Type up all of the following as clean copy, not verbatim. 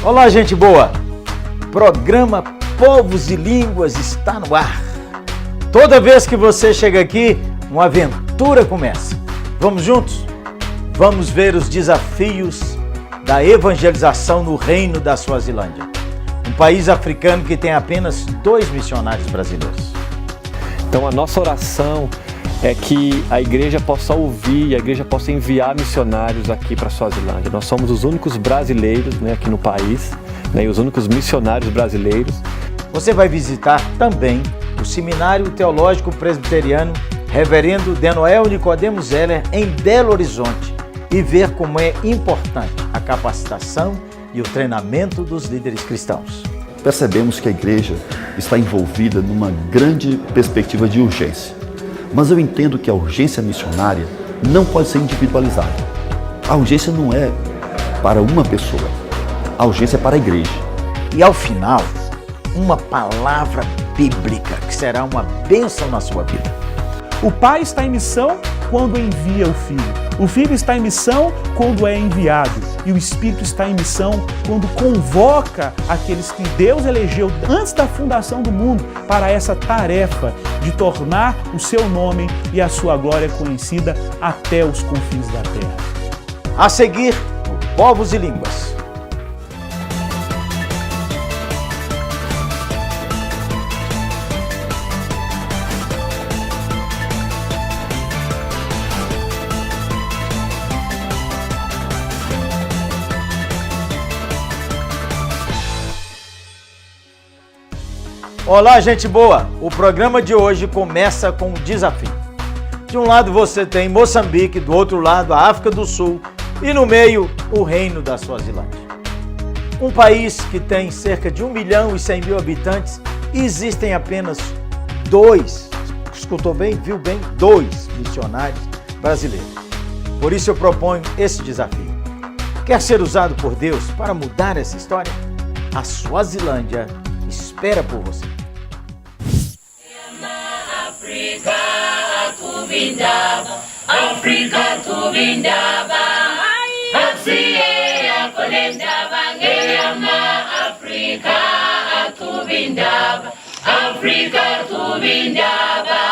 Olá, gente boa! Programa Povos e Línguas está no ar. Toda vez que você chega aqui, uma aventura começa. Vamos juntos? Vamos ver os desafios da evangelização no reino da Suazilândia, um país africano que tem apenas 2 missionários brasileiros. Então a nossa oração é que a igreja possa ouvir, a igreja possa enviar missionários aqui para a Suazilândia. Nós somos os únicos brasileiros, aqui no país, e os únicos missionários brasileiros. Você vai visitar também o Seminário Teológico Presbiteriano Reverendo Denoel Nicodemo Zeller em Belo Horizonte e ver como é importante a capacitação e o treinamento dos líderes cristãos. Percebemos que a igreja está envolvida numa grande perspectiva de urgência. Mas eu entendo que a urgência missionária não pode ser individualizada. A urgência não é para uma pessoa, a urgência é para a igreja. E ao final, uma palavra bíblica que será uma bênção na sua vida. O Pai está em missão quando envia o Filho. O Filho está em missão quando é enviado. E o Espírito está em missão quando convoca aqueles que Deus elegeu antes da fundação do mundo para essa tarefa de tornar o seu nome e a sua glória conhecida até os confins da terra. A seguir, Povos e Línguas. Olá, gente boa! O programa de hoje começa com um desafio. De um lado você tem Moçambique, do outro lado a África do Sul e no meio o reino da Suazilândia. Um país que tem cerca de 1.100.000 habitantes e existem apenas 2, escutou bem, viu bem, 2 missionários brasileiros. Por isso eu proponho esse desafio. Quer ser usado por Deus para mudar essa história? A Suazilândia espera por você. Africa tubindaba asiye akolendaba ngeyama Africa tubindaba Africa tubindaba.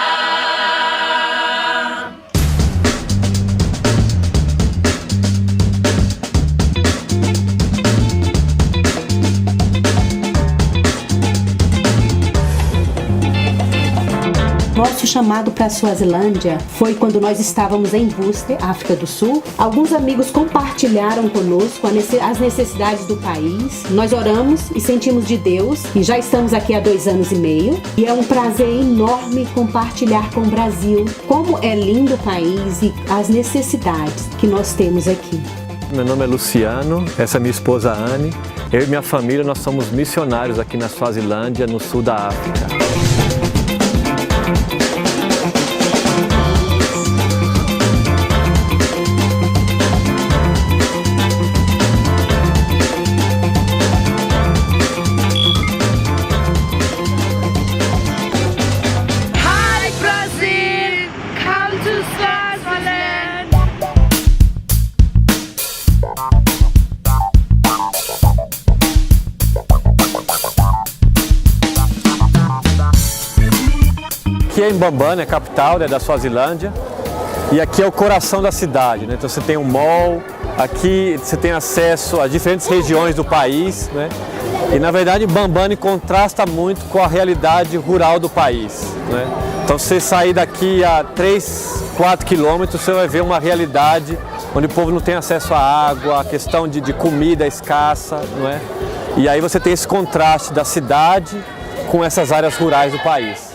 Nosso chamado para a Suazilândia foi quando nós estávamos em Worcester, África do Sul. Alguns amigos compartilharam conosco as necessidades do país. Nós oramos e sentimos de Deus e já estamos aqui há 2 anos e meio. E é um prazer enorme compartilhar com o Brasil como é lindo o país e as necessidades que nós temos aqui. Meu nome é Luciano, essa é minha esposa Anne. Eu e minha família, nós somos missionários aqui na Suazilândia, no sul da África. Aqui é em Mbambane, a capital da Suazilândia, e aqui é o coração da cidade, Então você tem um mall, aqui você tem acesso a diferentes regiões do país, E na verdade Mbambane contrasta muito com a realidade rural do país, Então se você sair daqui a 3, 4 quilômetros, você vai ver uma realidade onde o povo não tem acesso à água, a questão de comida escassa, E aí você tem esse contraste da cidade com essas áreas rurais do país.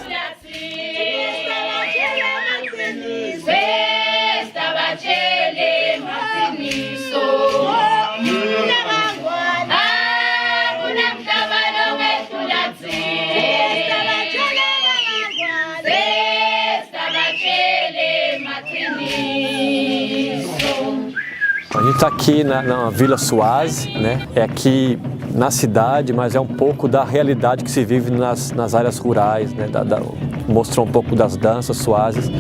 A gente está aqui na Vila Suaz, É aqui na cidade, mas é um pouco da realidade que se vive nas áreas rurais, mostrou um pouco das danças suazes.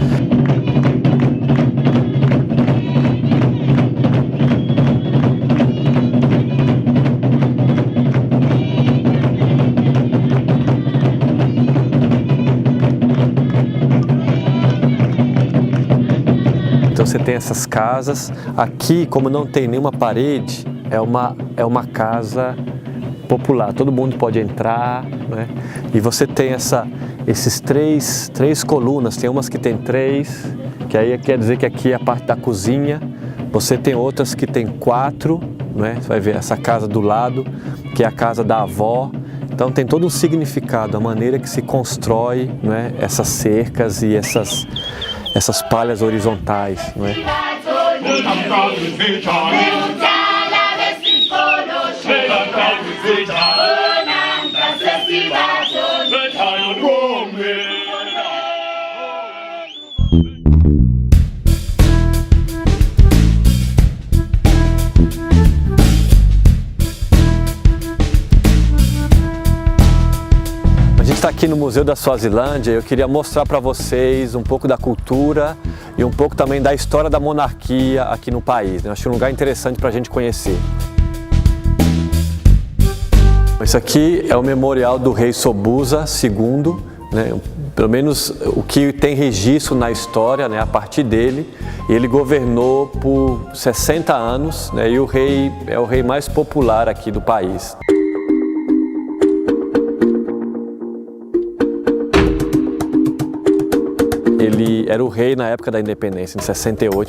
você tem essas casas. Aqui, como não tem nenhuma parede, é uma casa popular, todo mundo pode entrar, né? E você tem esses três colunas, tem umas que tem 3, que aí quer dizer que aqui é a parte da cozinha, você tem outras que tem 4, né? Você vai ver essa casa do lado, que é a casa da avó, então tem todo um significado, a maneira que se constrói, né? Essas cercas e essas palhas horizontais, né? A gente está aqui no Museu da Suazilândia e eu queria mostrar para vocês um pouco da cultura e um pouco também da história da monarquia aqui no país, né? Eu acho um lugar interessante para a gente conhecer. Esse aqui é o memorial do rei Sobhuza II, né? Pelo menos o que tem registro na história, né? A partir dele. Ele governou por 60 anos, né? E o rei é o rei mais popular aqui do país. Ele era o rei na época da independência, em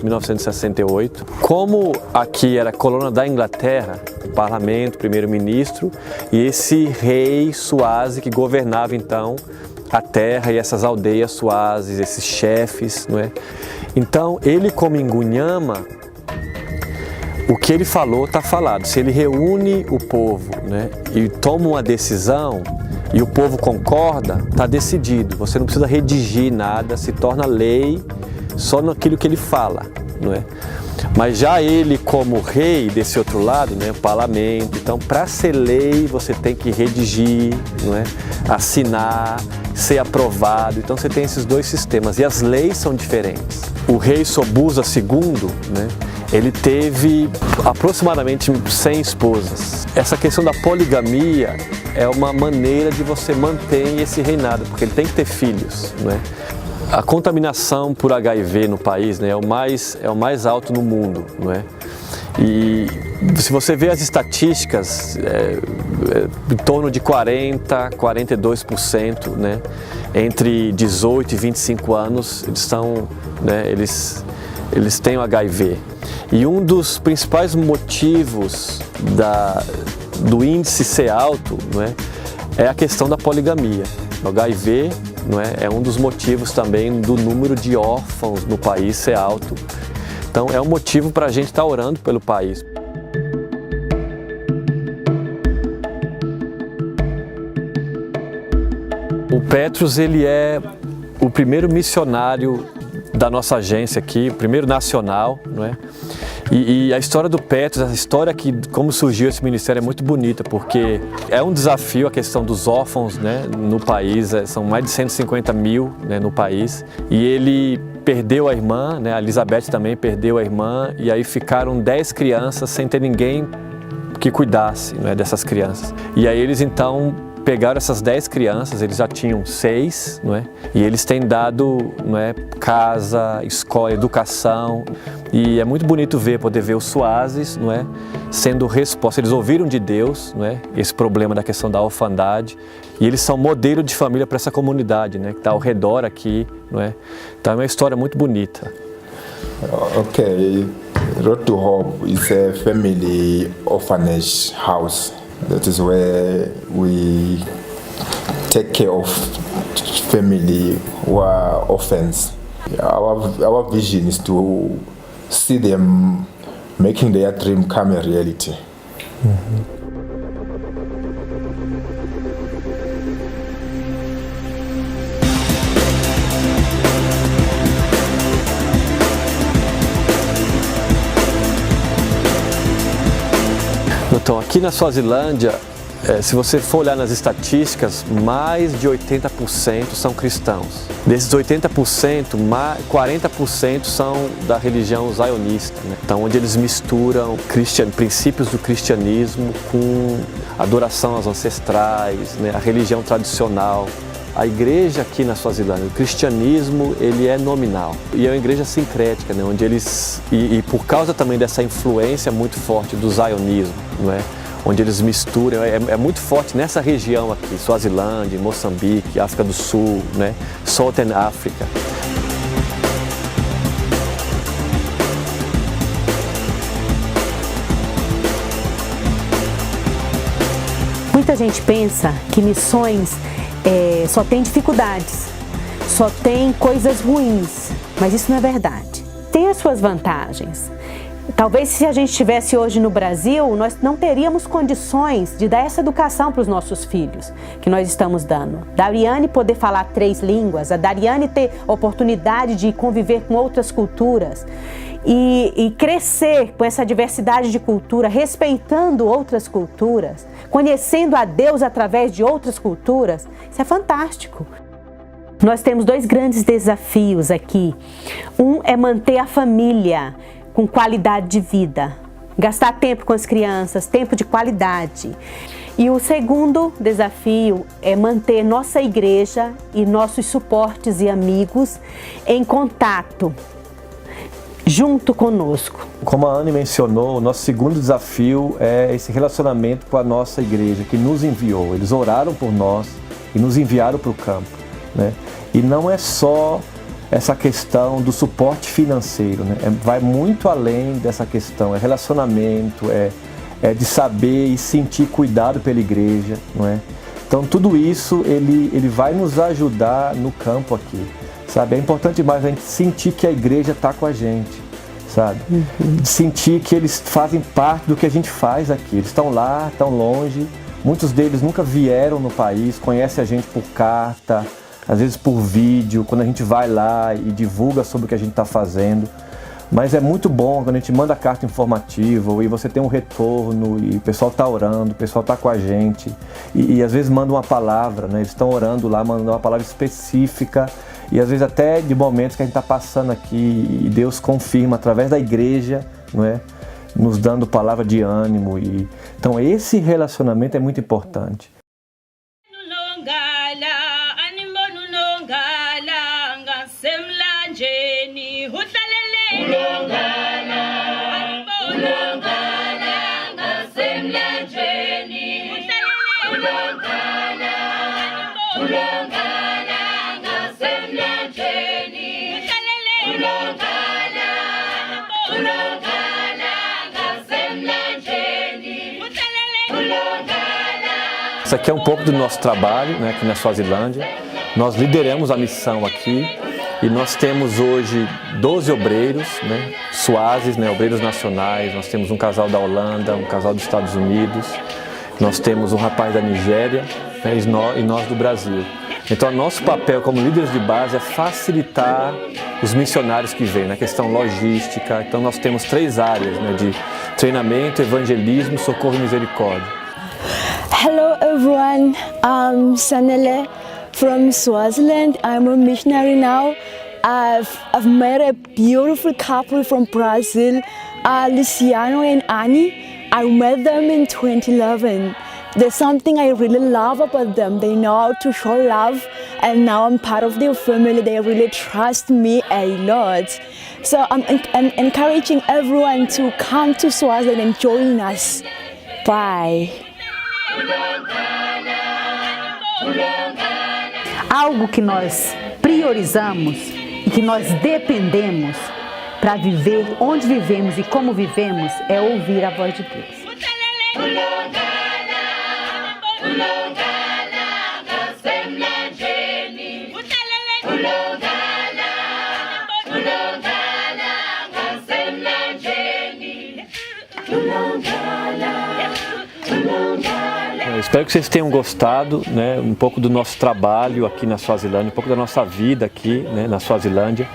1968. Como aqui era colônia da Inglaterra, o parlamento, primeiro-ministro, e esse rei Swazi que governava então a terra e essas aldeias Swazis, esses chefes, não é? Então ele, como Inganyama, o que ele falou está falado. Se ele reúne o povo, né, e toma uma decisão, e o povo concorda, está decidido. Você não precisa redigir nada, se torna lei só naquilo que ele fala, não é? Mas já ele, como rei desse outro lado, né, o parlamento, então para ser lei você tem que redigir, não é? Assinar, ser aprovado. Então você tem esses dois sistemas e as leis são diferentes. O rei Sobhuza II, né, ele teve aproximadamente 100 esposas. Essa questão da poligamia é uma maneira de você manter esse reinado, porque ele tem que ter filhos, né? A contaminação por HIV no país, né, é o mais alto no mundo, não é? E se você vê as estatísticas, em torno de 42%, né, entre 18 e 25 anos, eles têm o HIV. E um dos principais motivos do índice ser alto, não é a questão da poligamia. O HIV, não é um dos motivos também do número de órfãos no país ser alto. Então é um motivo para a gente estar orando pelo país. O Petrus, ele é o primeiro missionário da nossa agência aqui, o primeiro nacional, não é? E a história do Petrus, a história que como surgiu esse ministério é muito bonita, porque é um desafio a questão dos órfãos, né, no país, são mais de 150 mil, né, no país, e ele perdeu a irmã, né, a Elizabeth também perdeu a irmã, e aí ficaram 10 crianças sem ter ninguém que cuidasse, né, dessas crianças. E aí eles então pegaram essas 10 crianças, eles já tinham 6, não é? E eles têm dado, não é, casa, escola, educação. E é muito bonito poder ver os Swazis, não é, sendo resposta. Eles ouviram de Deus, não é, esse problema da questão da orfandade. E eles são modelo de família para essa comunidade, né, que está ao redor aqui, não é? Então é uma história muito bonita. Okay, Road to Hope is a family orphanage house. That is where we take care of family who are orphans. Our vision is to see them making their dream come a reality. Então, aqui na Suazilândia, se você for olhar nas estatísticas, mais de 80% são cristãos. Desses 80%, 40% são da religião zionista, né? Então, onde eles misturam princípios do cristianismo com adoração aos ancestrais, né? A religião tradicional a igreja aqui na Suazilândia, o cristianismo, ele é nominal. E é uma igreja sincrética, né? Onde eles, e por causa também dessa influência muito forte do zionismo, não é? Onde eles misturam, é muito forte nessa região aqui, Suazilândia, Moçambique, África do Sul, né? Southern África. Muita gente pensa que missões só tem dificuldades, só tem coisas ruins, mas isso não é verdade. Tem as suas vantagens. Talvez se a gente estivesse hoje no Brasil, nós não teríamos condições de dar essa educação para os nossos filhos, que nós estamos dando. Da Ariane poder falar 3 línguas, a Dariane ter oportunidade de conviver com outras culturas e crescer com essa diversidade de cultura, respeitando outras culturas, conhecendo a Deus através de outras culturas, isso é fantástico. Nós temos 2 grandes desafios aqui. Um é manter a família com qualidade de vida, gastar tempo com as crianças, tempo de qualidade. E o segundo desafio é manter nossa igreja e nossos suportes e amigos em contato, junto conosco. Como a Anne mencionou, o nosso segundo desafio é esse relacionamento com a nossa igreja, que nos enviou. Eles oraram por nós e nos enviaram para o campo, né? E não é só essa questão do suporte financeiro, né? Vai muito além dessa questão, é relacionamento, é de saber e sentir cuidado pela igreja, não é? Então tudo isso ele vai nos ajudar no campo aqui, sabe? É importante demais a gente sentir que a igreja está com a gente, sabe? Sentir que eles fazem parte do que a gente faz aqui, eles estão lá, estão longe, muitos deles nunca vieram no país, conhecem a gente por carta, às vezes por vídeo, quando a gente vai lá e divulga sobre o que a gente está fazendo. Mas é muito bom quando a gente manda carta informativa e você tem um retorno e o pessoal está orando, o pessoal está com a gente e às vezes manda uma palavra, né? Eles estão orando lá, mandando uma palavra específica e às vezes até de momentos que a gente está passando aqui e Deus confirma através da igreja, não é? Nos dando palavra de ânimo. Então esse relacionamento é muito importante. Isso aqui é um pouco do nosso trabalho, né, aqui na Suazilândia. Nós lideramos a missão aqui e nós temos hoje 12 obreiros, né, suazes, né, obreiros nacionais. Nós temos um casal da Holanda, um casal dos Estados Unidos, nós temos um rapaz da Nigéria, né, e nós do Brasil. Então, nosso papel como líderes de base é facilitar os missionários que vêm, na questão logística. Então, nós temos 3 áreas, né, de treinamento, evangelismo, socorro e misericórdia. Hello everyone, I'm Sanele from Swaziland. I'm a missionary now. I've met a beautiful couple from Brazil, Luciano and Annie. I met them in 2011. There's something I really love about them. They know how to show love, and now I'm part of their family. They really trust me a lot. So I'm encouraging everyone to come to Swaziland and join us. Bye. Algo que nós priorizamos e que nós dependemos para viver onde vivemos e como vivemos é ouvir a voz de Deus. Eu espero que vocês tenham gostado, né, um pouco do nosso trabalho aqui na Suazilândia, um pouco da nossa vida aqui, né, na Suazilândia.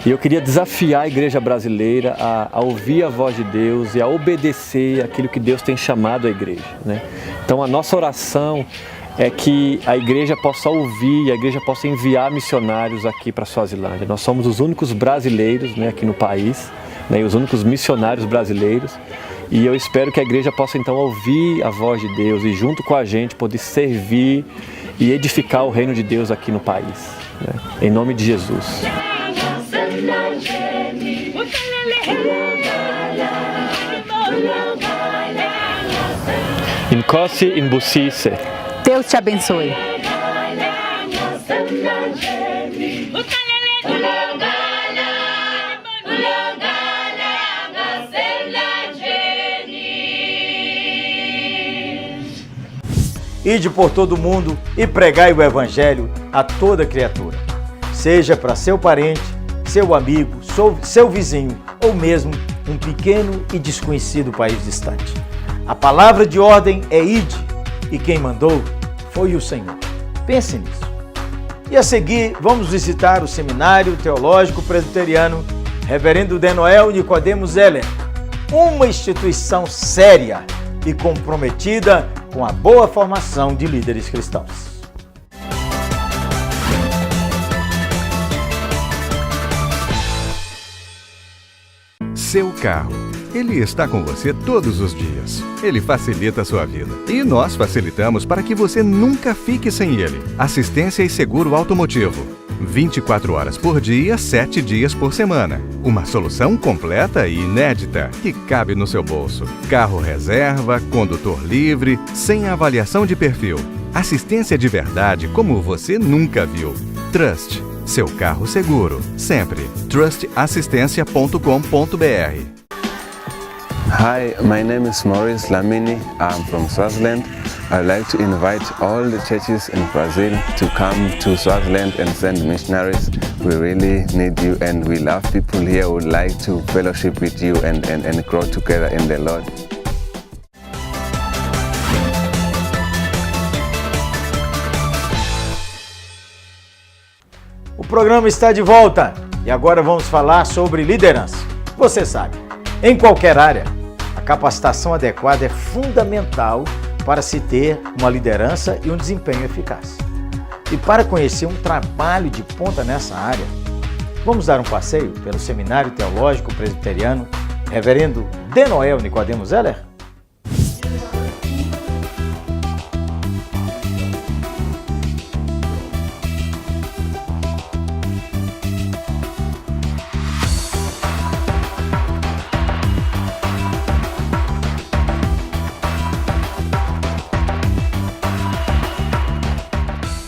E eu queria desafiar a igreja brasileira a ouvir a voz de Deus e a obedecer aquilo que Deus tem chamado a igreja, né? Então a nossa oração é que a igreja possa ouvir, a igreja possa enviar missionários aqui para a Suazilândia. Nós somos os únicos brasileiros, né, aqui no país, né, e os únicos missionários brasileiros. E eu espero que a igreja possa então ouvir a voz de Deus e junto com a gente poder servir e edificar o reino de Deus aqui no país, né? Em nome de Jesus. Inkosi Imbusise. Deus te abençoe. Ide por todo o mundo e pregai o Evangelho a toda criatura, seja para seu parente, seu amigo, seu vizinho ou mesmo um pequeno e desconhecido país distante. A palavra de ordem é ide, e quem mandou foi o Senhor. Pense nisso. E a seguir, vamos visitar o Seminário Teológico Presbiteriano Reverendo Denoel Nicodemo Zeller, uma instituição séria e comprometida com a boa formação de líderes cristãos. Seu carro. Ele está com você todos os dias. Ele facilita a sua vida. E nós facilitamos para que você nunca fique sem ele. Assistência e seguro automotivo. 24 horas por dia, 7 dias por semana. Uma solução completa e inédita que cabe no seu bolso. Carro reserva, condutor livre, sem avaliação de perfil. Assistência de verdade como você nunca viu. Trust. Seu carro seguro. Sempre. trustassistencia.com.br. Hi, my name is Maurice Lamini. I'm from Swaziland. I'd like to invite all the churches in Brazil to come to Swaziland and send missionaries. We really need you, and we love people here who would like to fellowship with you and grow together in the Lord. O programa está de volta e agora vamos falar sobre liderança. Você sabe, em qualquer área, a capacitação adequada é fundamental para se ter uma liderança e um desempenho eficaz. E para conhecer um trabalho de ponta nessa área, vamos dar um passeio pelo Seminário Teológico Presbiteriano Reverendo Denoel Nicodemo Zeller?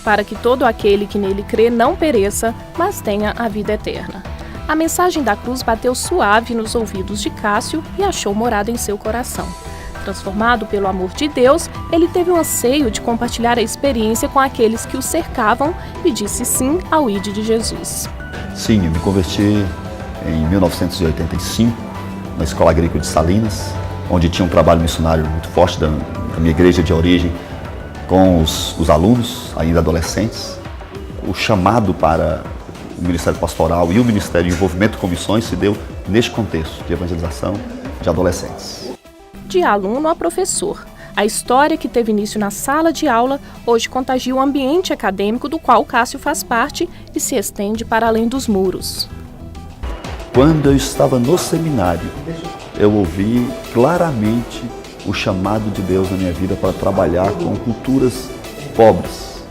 Para que todo aquele que nele crê não pereça, mas tenha a vida eterna. A mensagem da cruz bateu suave nos ouvidos de Cássio e achou morada em seu coração. Transformado pelo amor de Deus, ele teve o anseio de compartilhar a experiência com aqueles que o cercavam e disse sim ao ID de Jesus. Sim, eu me converti em 1985, na Escola Agrícola de Salinas, onde tinha um trabalho missionário muito forte da minha igreja de origem, com os alunos, ainda adolescentes. O chamado para o Ministério Pastoral e o Ministério de Envolvimento com Missões se deu neste contexto de evangelização de adolescentes. De aluno a professor, a história que teve início na sala de aula hoje contagia o ambiente acadêmico do qual Cássio faz parte e se estende para além dos muros. Quando eu estava no seminário, eu ouvi claramente o chamado de Deus na minha vida para trabalhar com culturas pobres,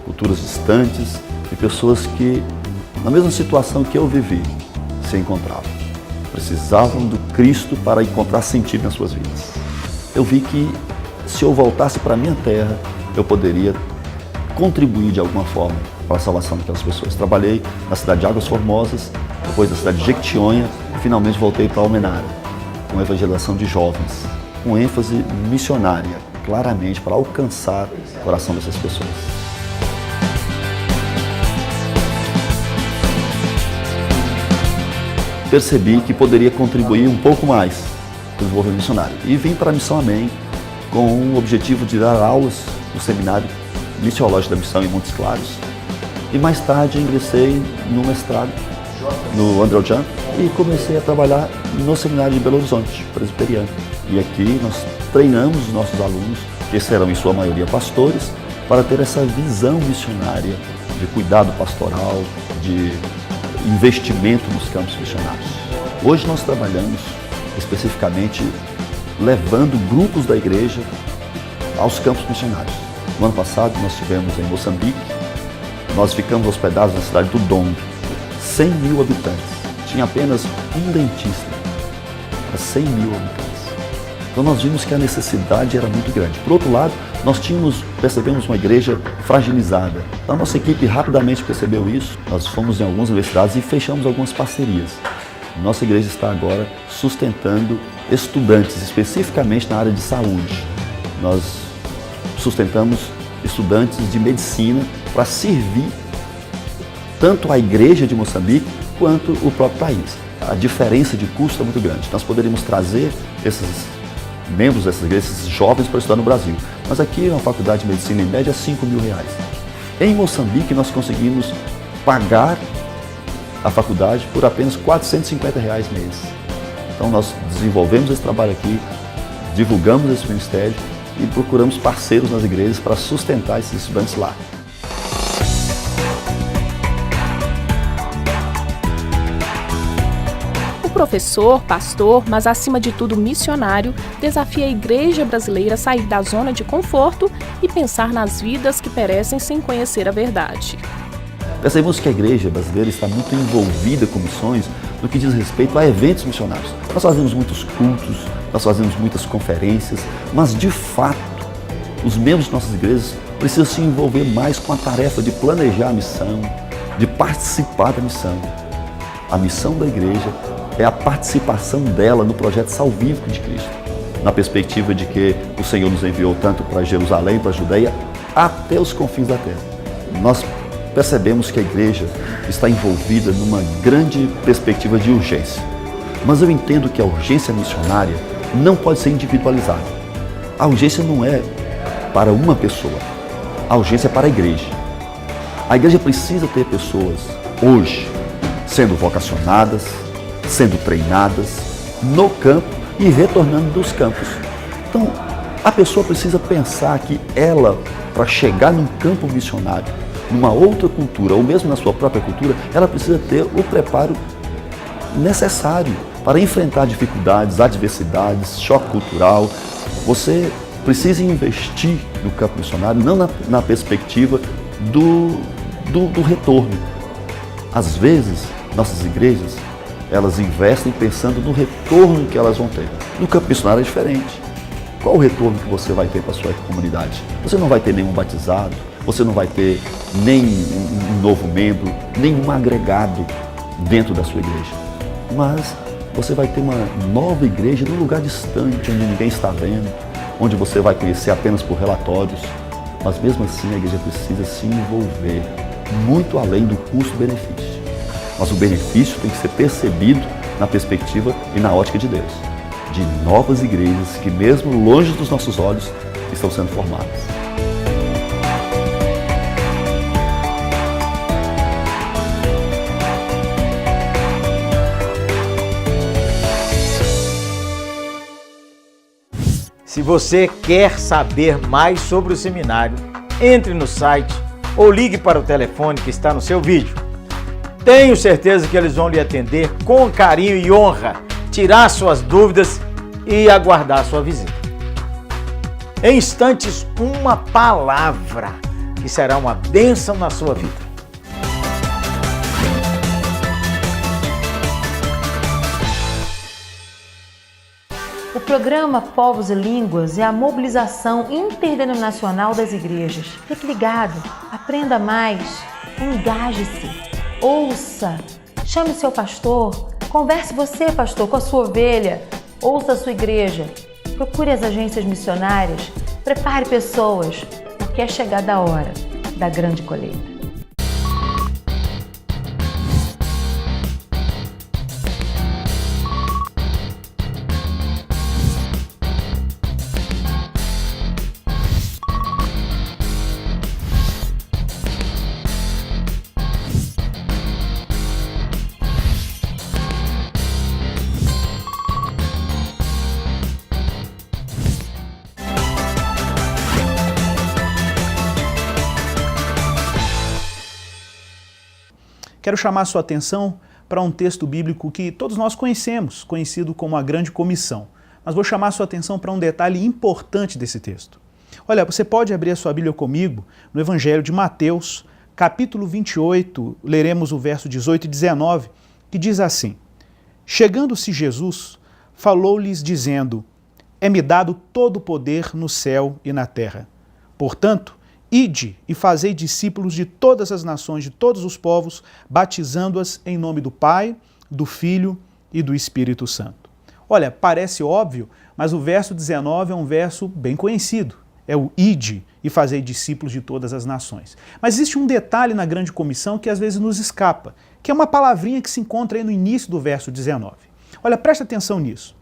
culturas distantes e pessoas que, na mesma situação que eu vivi, se encontravam. Precisavam do Cristo para encontrar sentido nas suas vidas. Eu vi que, se eu voltasse para a minha terra, eu poderia contribuir de alguma forma para a salvação daquelas pessoas. Trabalhei na cidade de Águas Formosas, depois na cidade de Jequitinhonha e finalmente voltei para Almenara, com evangelização de jovens, com ênfase missionária, claramente para alcançar o coração dessas pessoas. Percebi que poderia contribuir um pouco mais para o desenvolvimento missionário e vim para a Missão Amém com o objetivo de dar aulas no Seminário Missiológico da Missão em Montes Claros e mais tarde ingressei no mestrado no André Ojan e comecei a trabalhar no Seminário de Belo Horizonte, presbiteriano. E aqui nós treinamos os nossos alunos, que serão em sua maioria pastores, para ter essa visão missionária de cuidado pastoral, de investimento nos campos missionários. Hoje nós trabalhamos especificamente levando grupos da igreja aos campos missionários. No ano passado nós estivemos em Moçambique, nós ficamos hospedados na cidade do Dong, 100 mil habitantes, tinha apenas um dentista para 100 mil habitantes. Então nós vimos que a necessidade era muito grande. Por outro lado, nós percebemos uma igreja fragilizada. A nossa equipe rapidamente percebeu isso, nós fomos em algumas universidades e fechamos algumas parcerias. Nossa igreja está agora sustentando estudantes, especificamente na área de saúde. Nós sustentamos estudantes de medicina para servir tanto a igreja de Moçambique quanto o próprio país. A diferença de custo é muito grande. Nós poderíamos trazer esses membros dessas igrejas, esses jovens, para estudar no Brasil. Mas aqui na faculdade de medicina, em média, R$5 mil. Em Moçambique, nós conseguimos pagar a faculdade por apenas R$450 mês. Então nós desenvolvemos esse trabalho aqui, divulgamos esse ministério e procuramos parceiros nas igrejas para sustentar esses estudantes lá. O professor, pastor, mas acima de tudo missionário, desafia a igreja brasileira a sair da zona de conforto e pensar nas vidas que perecem sem conhecer a verdade. Percebemos que a igreja brasileira está muito envolvida com missões no que diz respeito a eventos missionários. Nós fazemos muitos cultos, nós fazemos muitas conferências, mas de fato, os membros de nossas igrejas precisam se envolver mais com a tarefa de planejar a missão, de participar da missão. A missão da igreja é a participação dela no projeto salvífico de Cristo, na perspectiva de que o Senhor nos enviou tanto para Jerusalém, para a Judeia, até os confins da terra. Nós percebemos que a igreja está envolvida numa grande perspectiva de urgência. Mas eu entendo que a urgência missionária não pode ser individualizada. A urgência não é para uma pessoa, a urgência é para a igreja. A igreja precisa ter pessoas hoje sendo vocacionadas, sendo treinadas no campo e retornando dos campos. Então, a pessoa precisa pensar que ela, para chegar num campo missionário, numa outra cultura, ou mesmo na sua própria cultura, ela precisa ter o preparo necessário para enfrentar dificuldades, adversidades, choque cultural. Você precisa investir no campo missionário, não na perspectiva do retorno. Às vezes, nossas igrejas, elas investem pensando no retorno que elas vão ter. No campo missionário é diferente. Qual o retorno que você vai ter para a sua comunidade? Você não vai ter nenhum batizado, você não vai ter nem um novo membro, nenhum agregado dentro da sua igreja. Mas você vai ter uma nova igreja num lugar distante, onde ninguém está vendo, onde você vai conhecer apenas por relatórios. Mas mesmo assim a igreja precisa se envolver muito além do custo-benefício. Mas o benefício tem que ser percebido na perspectiva e na ótica de Deus, de novas igrejas que mesmo longe dos nossos olhos estão sendo formadas. Se você quer saber mais sobre o seminário, entre no site ou ligue para o telefone que está no seu vídeo. Tenho certeza que eles vão lhe atender com carinho e honra, tirar suas dúvidas e aguardar sua visita. Em instantes, uma palavra que será uma bênção na sua vida. O programa Povos e Línguas é a mobilização interdenominacional das igrejas. Fique ligado, aprenda mais, engaje-se, ouça, chame seu pastor, converse você, pastor, com a sua ovelha, ouça a sua igreja, procure as agências missionárias, prepare pessoas, porque é chegada a hora da grande colheita. Quero chamar a sua atenção para um texto bíblico que todos nós conhecemos, conhecido como a Grande Comissão. Mas vou chamar a sua atenção para um detalhe importante desse texto. Olha, você pode abrir a sua Bíblia comigo no Evangelho de Mateus, capítulo 28, leremos o verso 18 e 19, que diz assim: Chegando-se Jesus, falou-lhes dizendo: É-me dado todo o poder no céu e na terra. Portanto, ide e fazei discípulos de todas as nações, de todos os povos, batizando-as em nome do Pai, do Filho e do Espírito Santo. Olha, parece óbvio, mas o verso 19 é um verso bem conhecido. É o ide e fazei discípulos de todas as nações. Mas existe um detalhe na grande comissão que às vezes nos escapa, que é uma palavrinha que se encontra aí no início do verso 19. Olha, presta atenção nisso.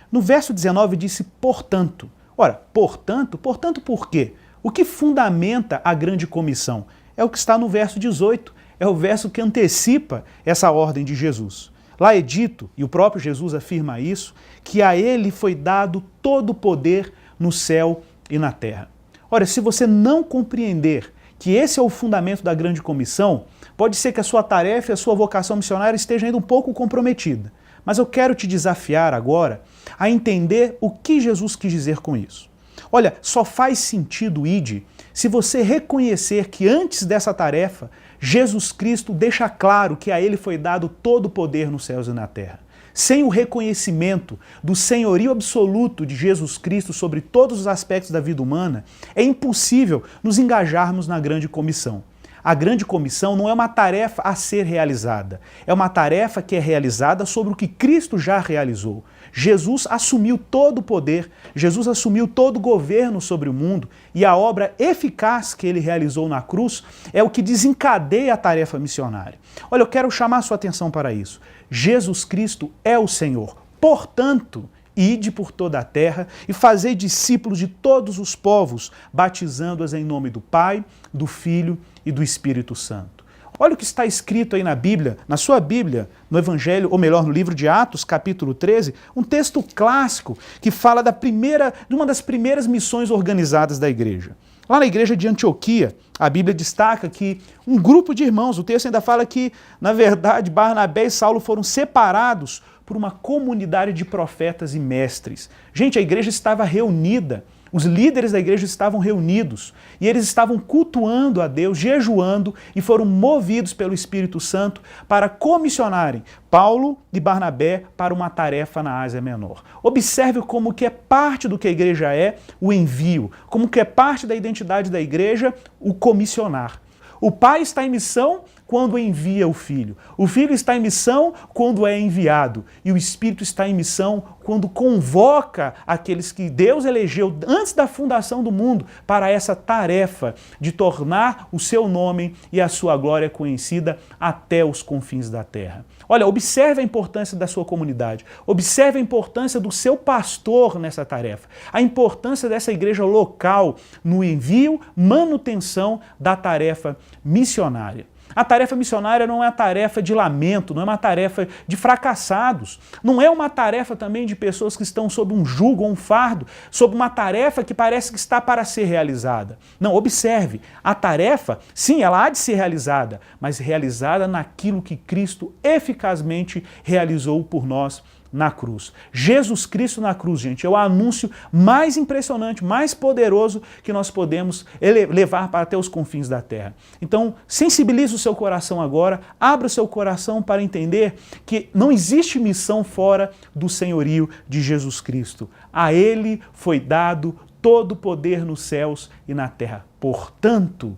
No verso 19 disse portanto. Ora, portanto por quê? O que fundamenta a grande comissão? É o que está no verso 18, é o verso que antecipa essa ordem de Jesus. Lá é dito, e o próprio Jesus afirma isso, que a ele foi dado todo o poder no céu e na terra. Ora, se você não compreender que esse é o fundamento da grande comissão, pode ser que a sua tarefa e a sua vocação missionária estejam ainda um pouco comprometida. Mas eu quero te desafiar agora a entender o que Jesus quis dizer com isso. Olha, só faz sentido ide se você reconhecer que antes dessa tarefa, Jesus Cristo deixa claro que a ele foi dado todo o poder nos céus e na terra. Sem o reconhecimento do senhorio absoluto de Jesus Cristo sobre todos os aspectos da vida humana, é impossível nos engajarmos na grande comissão. A grande comissão não é uma tarefa a ser realizada, é uma tarefa que é realizada sobre o que Cristo já realizou. Jesus assumiu todo o poder, Jesus assumiu todo o governo sobre o mundo e a obra eficaz que ele realizou na cruz é o que desencadeia a tarefa missionária. Olha, eu quero chamar a sua atenção para isso. Jesus Cristo é o Senhor, portanto, ide por toda a terra e fazei discípulos de todos os povos, batizando-as em nome do Pai, do Filho e do Espírito Santo. Olha o que está escrito aí na Bíblia, na sua Bíblia, no Evangelho, ou melhor, no livro de Atos, capítulo 13, um texto clássico que fala de uma das primeiras missões organizadas da igreja. Lá na igreja de Antioquia, a Bíblia destaca que um grupo de irmãos, o texto ainda fala que, na verdade, Barnabé e Saulo foram separados por uma comunidade de profetas e mestres. Gente, a igreja estava reunida, os líderes da igreja estavam reunidos e eles estavam cultuando a Deus, jejuando e foram movidos pelo Espírito Santo para comissionarem Paulo e Barnabé para uma tarefa na Ásia Menor. Observe como que é parte do que a igreja é o envio, como que é parte da identidade da igreja o comissionar. O Pai está em missão quando envia o Filho. O Filho está em missão quando é enviado. E o Espírito está em missão quando convoca aqueles que Deus elegeu antes da fundação do mundo para essa tarefa de tornar o seu nome e a sua glória conhecida até os confins da terra. Olha, observe a importância da sua comunidade. Observe a importância do seu pastor nessa tarefa. A importância dessa igreja local no envio, manutenção da tarefa missionária. A tarefa missionária não é uma tarefa de lamento, não é uma tarefa de fracassados, não é uma tarefa também de pessoas que estão sob um jugo ou um fardo, sob uma tarefa que parece que está para ser realizada. Não, observe, a tarefa, sim, ela há de ser realizada, mas realizada naquilo que Cristo eficazmente realizou por nós na cruz. Jesus Cristo na cruz, gente, é o anúncio mais impressionante, mais poderoso que nós podemos levar para até os confins da terra. Então, sensibilize o seu coração agora, abra o seu coração para entender que não existe missão fora do senhorio de Jesus Cristo. A Ele foi dado todo o poder nos céus e na terra. Portanto,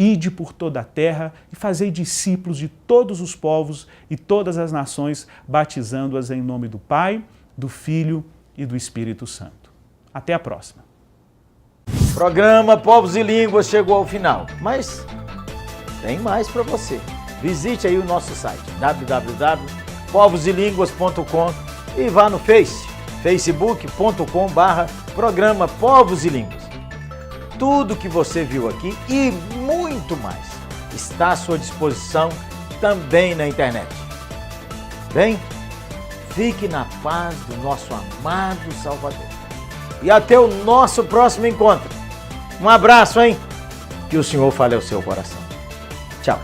ide por toda a terra e fazei discípulos de todos os povos e todas as nações, batizando-as em nome do Pai, do Filho e do Espírito Santo. Até a próxima. O programa Povos e Línguas chegou ao final, mas tem mais para você. Visite aí o nosso site www.povoselinguas.com e vá no facebook.com/programa Povos e Línguas. Tudo que você viu aqui e muito mais está à sua disposição também na internet. Bem, fique na paz do nosso amado Salvador. E até o nosso próximo encontro. Um abraço, hein? Que o Senhor fale ao seu coração. Tchau.